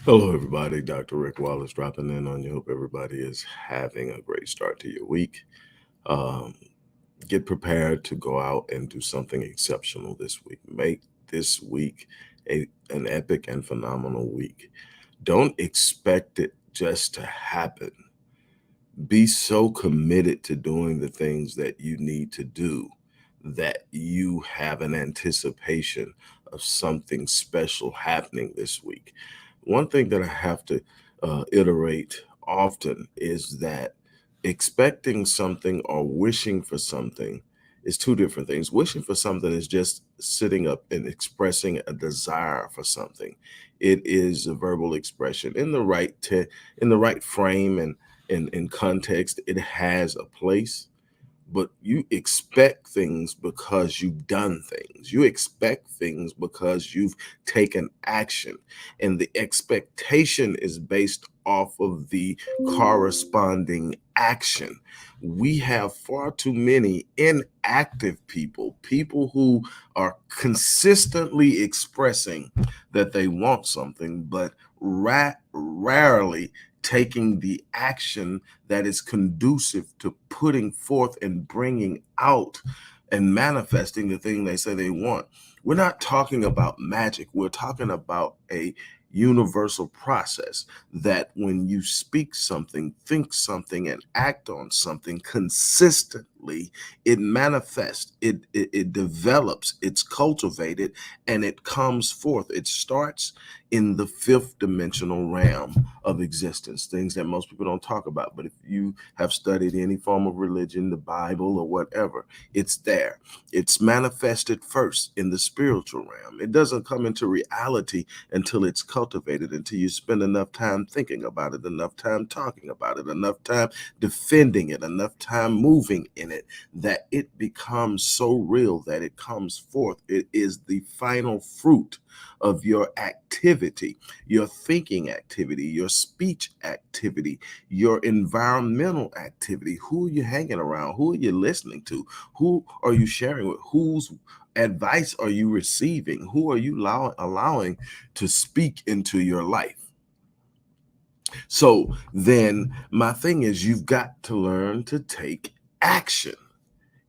Hello, everybody. Dr. Rick Wallace dropping in on you. Hope everybody is having a great start to your week. Um, get prepared to go out and do something exceptional this week. Make this week an epic and phenomenal week. Don't expect it just to happen. Be so committed to doing the things that you need to do that you have an anticipation of something special happening this week. One thing that I have to iterate often is that expecting something or wishing for something is two different things. Wishing for something is just sitting up and expressing a desire for something. It is a verbal expression in the in the right frame and in context. It has a place, but you expect things because you've done things. You expect things because you've taken action. And the expectation is based off of the corresponding action. We have far too many inactive people, people who are consistently expressing that they want something, but rarely taking the action that is conducive to putting forth and bringing out and manifesting the thing they say they want. We're not talking about magic. We're talking about a universal process that when you speak something, think something, and act on something consistently, it manifests, it develops, it's cultivated, and it comes forth. It starts in the fifth dimensional realm of existence, things that most people don't talk about. But if you have studied any form of religion, the Bible or whatever, it's there. It's manifested first in the spiritual realm. It doesn't come into reality until it's cultivated, until you spend enough time thinking about it, enough time talking about it, enough time defending it, enough time moving in it, that it becomes so real that it comes forth. It is the final fruit of your activity, your thinking activity, your speech activity, your environmental activity. Who are you hanging around? Who are you listening to? Who are you sharing with? Whose advice are you receiving? Who are you allowing to speak into your life? So then my thing is, you've got to learn to take action.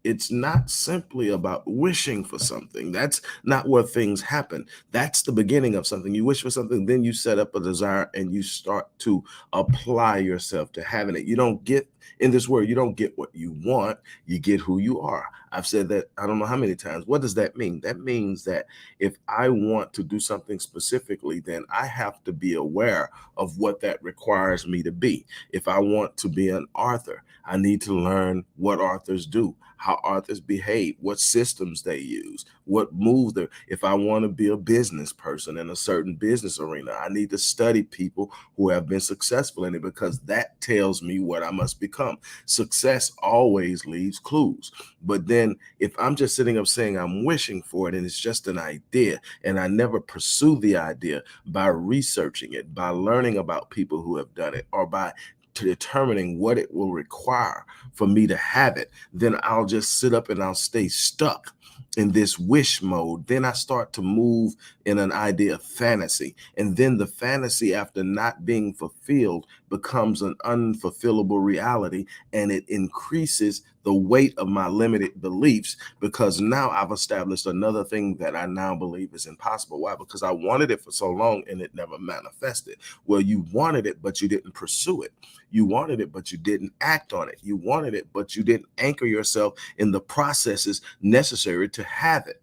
It's not simply about wishing for something. That's not where things happen. That's the beginning of something. You wish for something, then you set up a desire and you start to apply yourself to having it. You don't get in this world, you don't get what you want, you get who you are. I've said that I don't know how many times. What does that mean? That means that if I want to do something specifically, then I have to be aware of what that requires me to be. If I want to be an author, I need to learn what authors do, how authors behave, what systems they use, what moves they. If I want to be a business person in a certain business arena, I need to study people who have been successful in it, because that tells me what I must become. Success always leaves clues. But then if I'm just sitting up saying I'm wishing for it and it's just an idea, and I never pursue the idea by researching it, by learning about people who have done it, or by determining what it will require for me to have it, then I'll just sit up and I'll stay stuck in this wish mode. Then I start to move in an idea of fantasy. And then the fantasy, after not being fulfilled, becomes an unfulfillable reality. And it increases the weight of my limited beliefs, because now I've established another thing that I now believe is impossible. Why? Because I wanted it for so long and it never manifested. Well, you wanted it, but you didn't pursue it. You wanted it, but you didn't act on it. You wanted it, but you didn't anchor yourself in the processes necessary to have it.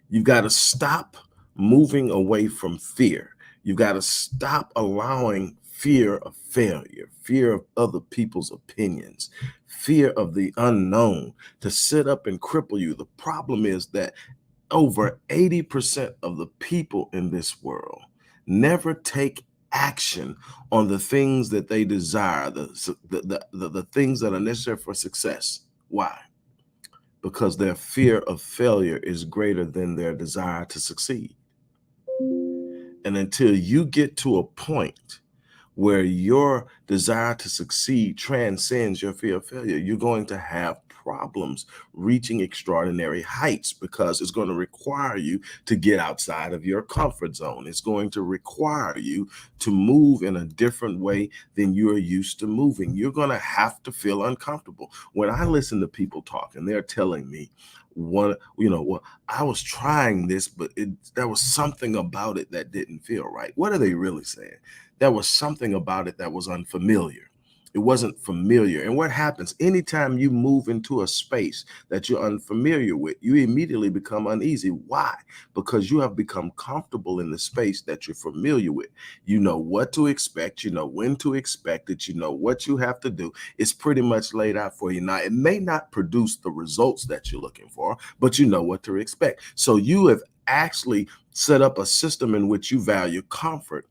You've got to stop moving away from fear. You've got to stop allowing fear of failure, fear of other people's opinions, fear of the unknown to sit up and cripple you. The problem is that over 80% of the people in this world never take action on the things that they desire, the things that are necessary for success. Why? Because their fear of failure is greater than their desire to succeed. And until you get to a point where your desire to succeed transcends your fear of failure, you're going to have problems reaching extraordinary heights, because it's going to require you to get outside of your comfort zone. It's going to require you to move in a different way than you're used to moving. You're going to have to feel uncomfortable. When I listen to people talk and they're telling me, well, I was trying this, but there was something about it that didn't feel right. What are they really saying? There was something about it that was unfamiliar. It wasn't familiar. And what happens anytime you move into a space that you're unfamiliar with, you immediately become uneasy. Why? Because you have become comfortable in the space that you're familiar with. You know what to expect. You know when to expect it. You know what you have to do. It's pretty much laid out for you. Now, it may not produce the results that you're looking for, but you know what to expect. So you have actually set up a system in which you value comfort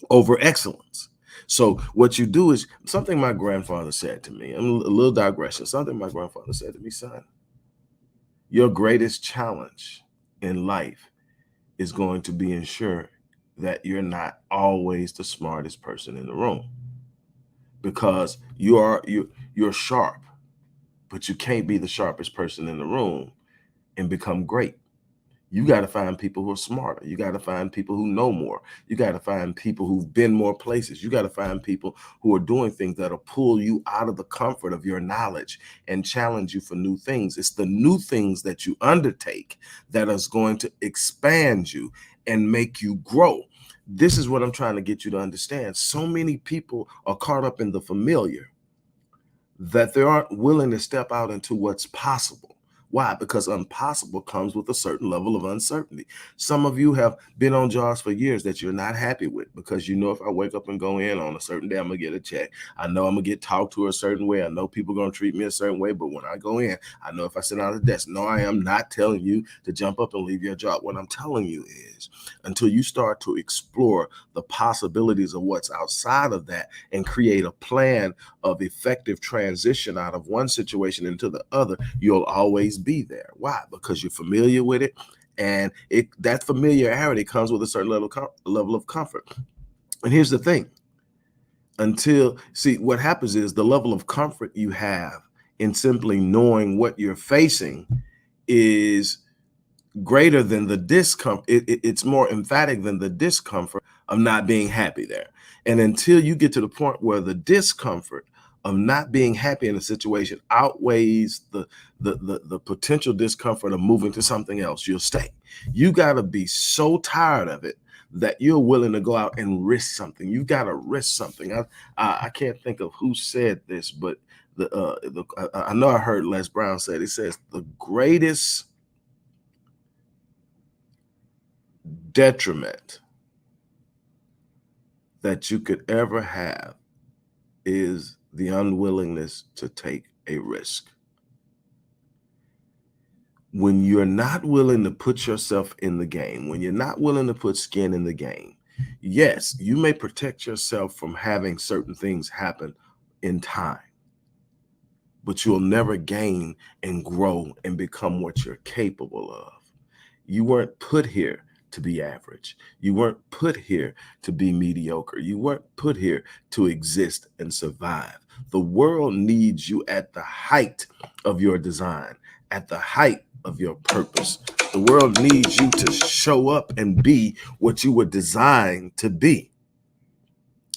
over excellence. So what you do is something my grandfather said to me, a little digression, something my grandfather said to me, son, your greatest challenge in life is going to be ensure that you're not always the smartest person in the room, because you're sharp, but you can't be the sharpest person in the room and become great. You got to find people who are smarter. You got to find people who know more. You got to find people who've been more places. You got to find people who are doing things that'll pull you out of the comfort of your knowledge and challenge you for new things. It's the new things that you undertake that is going to expand you and make you grow. This is what I'm trying to get you to understand. So many people are caught up in the familiar that they aren't willing to step out into what's possible. Why? Because impossible comes with a certain level of uncertainty. Some of you have been on jobs for years that you're not happy with, because you know, if I wake up and go in on a certain day, I'm going to get a check. I know I'm going to get talked to a certain way. I know people are going to treat me a certain way. But when I go in, I know if I sit down at the desk, no, I am not telling you to jump up and leave your job. What I'm telling you is, until you start to explore the possibilities of what's outside of that and create a plan of effective transition out of one situation into the other, you'll always be there. Why? Because you're familiar with it, and that familiarity comes with a certain level of comfort. And here's the thing: what happens is the level of comfort you have in simply knowing what you're facing is greater than the discomfort. It's more emphatic than the discomfort of not being happy there. And until you get to the point where the discomfort of not being happy in a situation outweighs the potential discomfort of moving to something else, you'll stay. You got to be so tired of it that you're willing to go out and risk something. You got to risk something. I can't think of who said this, but I know I heard Les Brown say it. It says the greatest detriment that you could ever have is the unwillingness to take a risk. When you're not willing to put yourself in the game, when you're not willing to put skin in the game, yes, you may protect yourself from having certain things happen in time, but you'll never gain and grow and become what you're capable of. You weren't put here to be average. You weren't put here to be mediocre. You weren't put here to exist and survive. The world needs you at the height of your design, at the height of your purpose. The world needs you to show up and be what you were designed to be.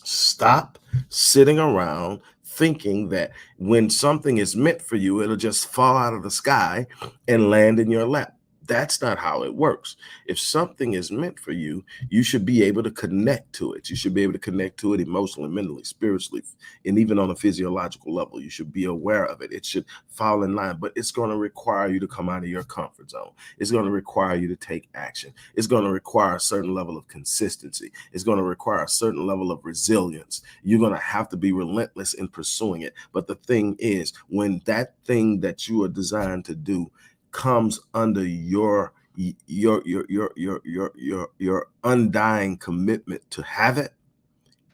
Stop sitting around thinking that when something is meant for you, it'll just fall out of the sky and land in your lap. That's not how it works. If something is meant for you, you should be able to connect to it. You should be able to connect to it emotionally, mentally, spiritually, and even on a physiological level. You should be aware of it. It should fall in line, but it's going to require you to come out of your comfort zone. It's going to require you to take action. It's going to require a certain level of consistency. It's going to require a certain level of resilience. You're going to have to be relentless in pursuing it. But the thing is, when that thing that you are designed to do comes under your undying commitment to have it,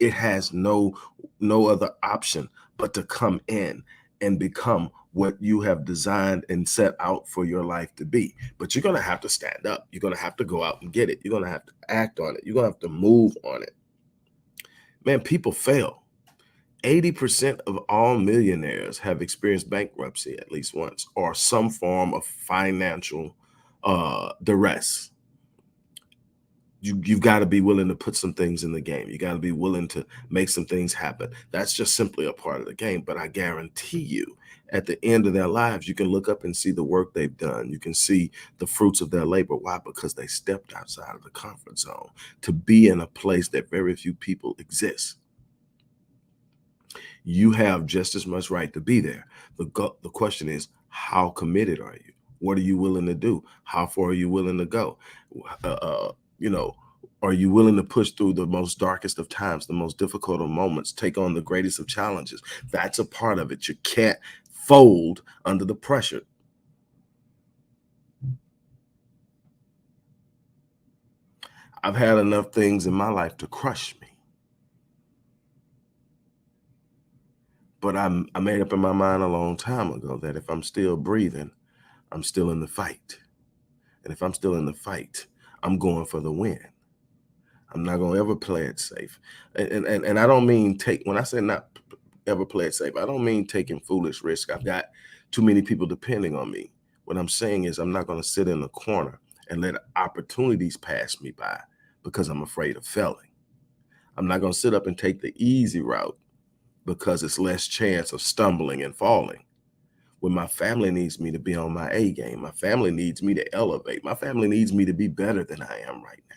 it has no other option but to come in and become what you have designed and set out for your life to be. But you're going to have to stand up. You're going to have to go out and get it. You're going to have to act on it. You're going to have to move on it. Man, people fail. 80% of all millionaires have experienced bankruptcy at least once or some form of financial duress. You've got to be willing to put some things in the game. You got to be willing to make some things happen. That's just simply a part of the game. But I guarantee you, at the end of their lives, you can look up and see the work they've done. You can see the fruits of their labor. Why? Because they stepped outside of the comfort zone to be in a place that very few people exist. You have just as much right to be there. The question is, how committed are you? What are you willing to do? How far are you willing to go? Uh, uh, you know, are you willing to push through the most darkest of times, the most difficult of moments, take on the greatest of challenges? That's a part of it. You can't fold under the pressure. I've had enough things in my life to crush me, but I made up in my mind a long time ago that if I'm still breathing, I'm still in the fight. And if I'm still in the fight, I'm going for the win. I'm not going to ever play it safe. And I don't mean when I say not ever play it safe, I don't mean taking foolish risk. I've got too many people depending on me. What I'm saying is I'm not going to sit in the corner and let opportunities pass me by because I'm afraid of failing. I'm not going to sit up and take the easy route because it's less chance of stumbling and falling. When my family needs me to be on my A game, my family needs me to elevate, my family needs me to be better than I am right now.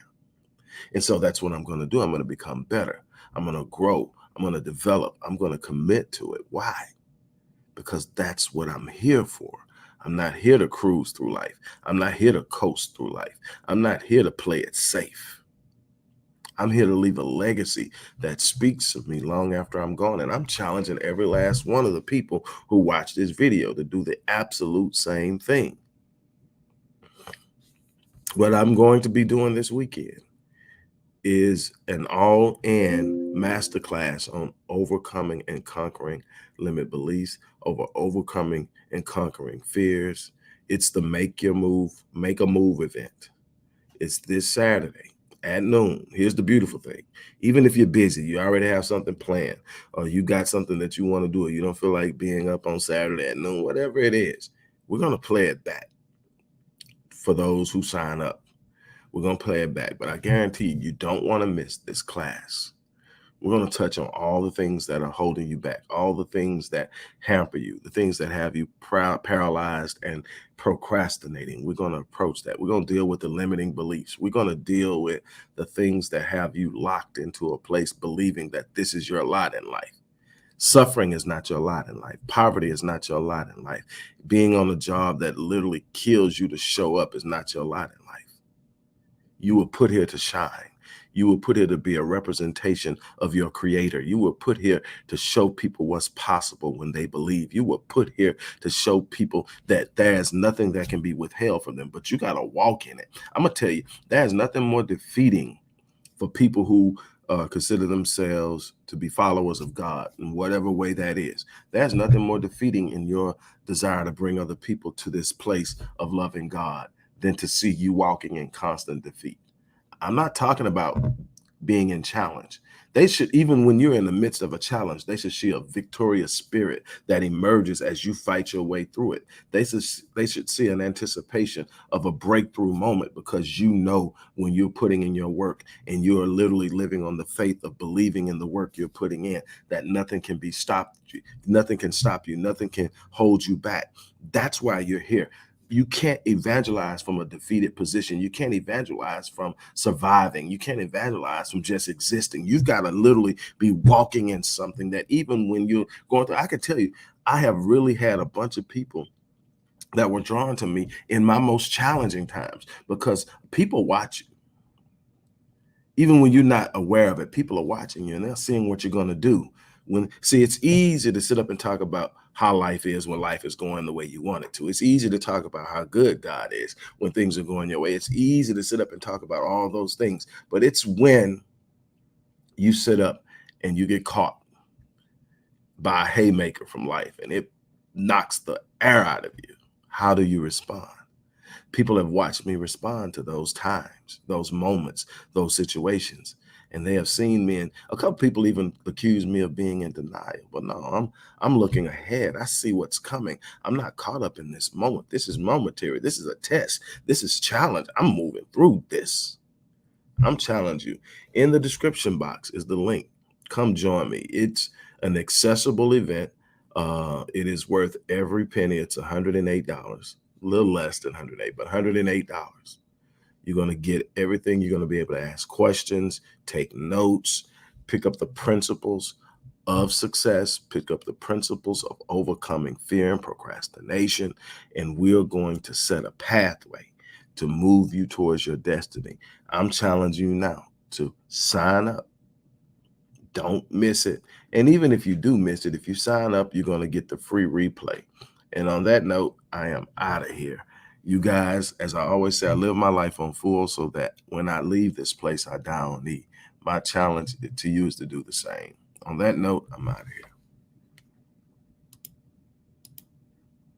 And so that's what I'm going to do. I'm going to become better. I'm going to grow. I'm going to develop. I'm going to commit to it. Why? Because that's what I'm here for. I'm not here to cruise through life. I'm not here to coast through life. I'm not here to play it safe. I'm here to leave a legacy that speaks of me long after I'm gone. And I'm challenging every last one of the people who watch this video to do the absolute same thing. What I'm going to be doing this weekend is an all-in masterclass on overcoming and conquering limit beliefs, overcoming and conquering fears. It's the Make a Move event. It's this Saturday at noon. Here's the beautiful thing. Even if you're busy, you already have something planned, or you got something that you want to do, or you don't feel like being up on Saturday at noon, whatever it is, we're going to play it back for those who sign up. We're going to play it back, but I guarantee you don't want to miss this class. We're going to touch on all the things that are holding you back, all the things that hamper you, the things that have you paralyzed and procrastinating. We're going to approach that. We're going to deal with the limiting beliefs. We're going to deal with the things that have you locked into a place believing that this is your lot in life. Suffering is not your lot in life. Poverty is not your lot in life. Being on a job that literally kills you to show up is not your lot in life. You were put here to shine. You were put here to be a representation of your creator. You were put here to show people what's possible when they believe. You were put here to show people that there's nothing that can be withheld from them, but you got to walk in it. I'm going to tell you, there's nothing more defeating for people who consider themselves to be followers of God in whatever way that is. There's nothing more defeating in your desire to bring other people to this place of loving God than to see you walking in constant defeat. I'm not talking about being in challenge. They should, even when you're in the midst of a challenge, they should see a victorious spirit that emerges as you fight your way through it. They should see an anticipation of a breakthrough moment because you know when you're putting in your work and you're literally living on the faith of believing in the work you're putting in, that nothing can be stopped. Nothing can stop you. Nothing can hold you back. That's why you're here. You can't evangelize from a defeated position. You can't evangelize from surviving. You can't evangelize from just existing. You've got to literally be walking in something that even when you're going through, I can tell you, I have really had a bunch of people that were drawn to me in my most challenging times because people watch you. Even when you're not aware of it, people are watching you and they're seeing what you're going to do. See, it's easy to sit up and talk about how life is when life is going the way you want it to. It's easy to talk about how good God is when things are going your way. It's easy to sit up and talk about all those things, but it's when you sit up and you get caught by a haymaker from life and it knocks the air out of you. How do you respond? People have watched me respond to those times, those moments, those situations. and they have seen me. And a couple people even accuse me of being in denial. But no, I'm looking ahead. I see what's coming. I'm not caught up in this moment. This is momentary. This is a test. This is challenge. I'm moving through this. I'm challenging you. In the description box is the link. Come join me. It's an accessible event. It is worth every penny. It's $108, a little less than 108, but $108. You're going to get everything. You're going to be able to ask questions, take notes, pick up the principles of success, pick up the principles of overcoming fear and procrastination, and we're going to set a pathway to move you towards your destiny. I'm challenging you now to sign up. Don't miss it. And even if you do miss it, if you sign up, you're going to get the free replay. And on that note, I am out of here. You guys, as I always say, I live my life on full so that when I leave this place, I die on E. My challenge to you is to do the same. On that note, I'm out of here.